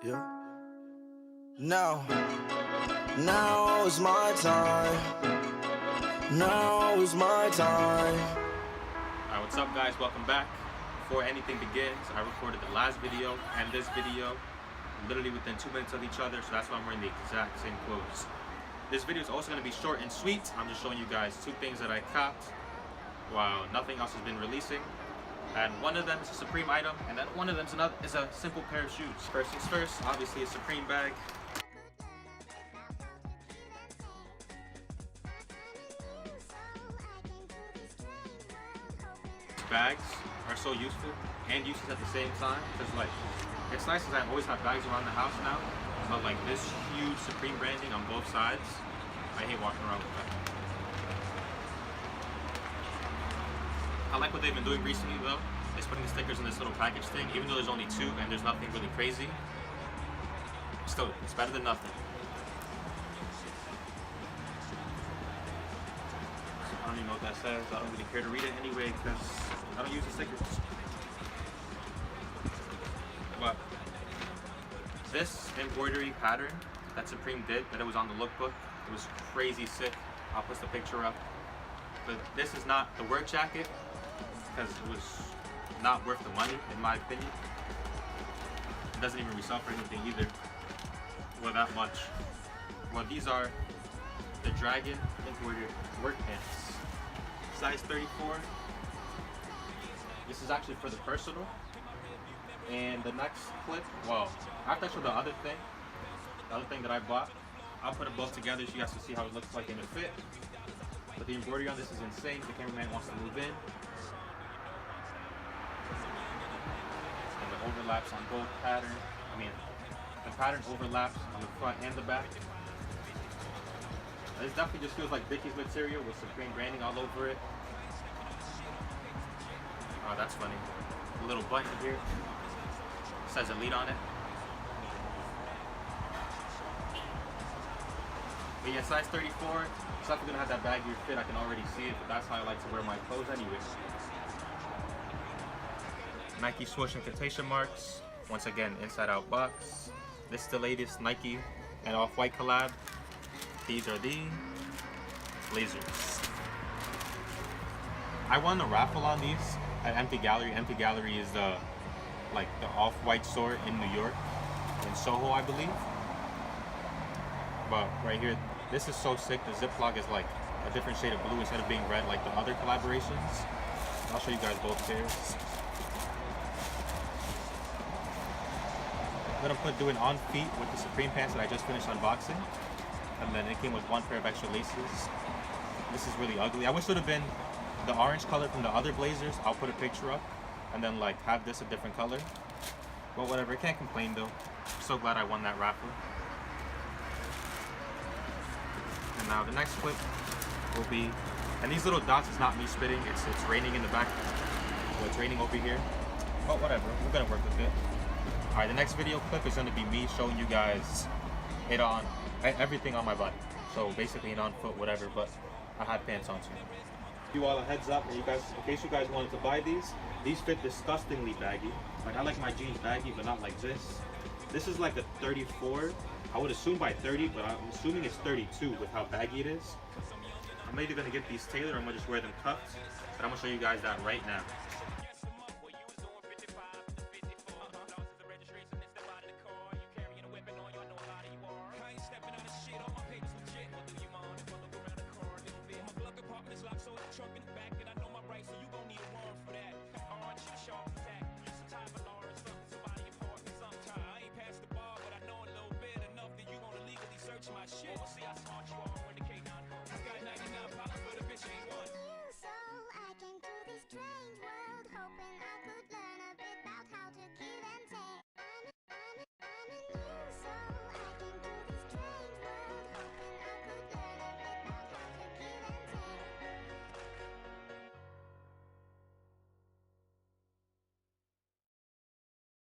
Yeah. Now is my time. Now is my time. Alright, what's up guys? Welcome back. Before anything begins, I recorded the last video and this video literally within 2 minutes of each other, so that's why I'm wearing the exact same clothes. This video is also going to be short and sweet. I'm just showing you guys two things that I copped while nothing else has been releasing. And one of them is a Supreme item, and then one of them is a simple pair of shoes. First things first, obviously a Supreme bag. Bags are so useful and useless at the same time, because like, it's nice because I always have bags around the house now, but like this huge Supreme branding on both sides, I hate walking around with that. I like what they've been doing recently though, is putting the stickers in this little package thing, even though there's only two and there's nothing really crazy. Still, it's better than nothing. I don't even know what that says. I don't really care to read it anyway because I don't use the stickers. But this embroidery pattern that Supreme did, that it was on the lookbook, it was crazy sick. I'll post the picture up. But this is not the work jacket because it was not worth the money in my opinion. It doesn't even resell for anything either. Well, that much. Well, these are the Dragon embroidered work pants. Size 34. This is actually for the personal. And the next clip, well, after I show the other thing that I bought, I'll put them both together so you guys can see how it looks like in a fit. But the embroidery on this is insane. The cameraman wants to move in. And it overlaps on both pattern. I mean, the pattern overlaps on the front and the back. This definitely just feels like Dickies material with Supreme branding all over it. Oh, that's funny. A little button here. It says Elite on it. But yeah, size 34. It's definitely gonna have that baggier fit. I can already see it, but that's how I like to wear my clothes anyway. Nike swoosh and quotation marks. Once again, inside out box. This is the latest Nike and Off-White collab. These are the Blazers. I won a raffle on these at Empty Gallery. Empty Gallery is the Off-White store in New York, in Soho, I believe. But right here, this is so sick. The Ziploc is like a different shade of blue instead of being red like the other collaborations. I'll show you guys both pairs. I'm gonna do an on feet with the Supreme pants that I just finished unboxing. And then it came with one pair of extra laces. This is really ugly. I wish it would have been the orange color from the other Blazers. I'll put a picture up and then like have this a different color. But whatever, I can't complain though. I'm so glad I won that raffle. And now the next clip will be, and these little dots is not me spitting, it's raining in the back. So it's raining over here. But whatever, we're gonna work with it. Alright, the next video clip is gonna be me showing you guys it on everything on my body. So basically an on foot, whatever, but I had pants on too. Give you all a heads up, and you guys, in case you guys wanted to buy these fit disgustingly baggy. Like I like my jeans baggy, but not like this. This is like a 34. I would assume by 30, but I'm assuming it's 32 with how baggy it is. I'm either gonna get these tailored or I'm gonna just wear them cuffed. But I'm gonna show you guys that right now.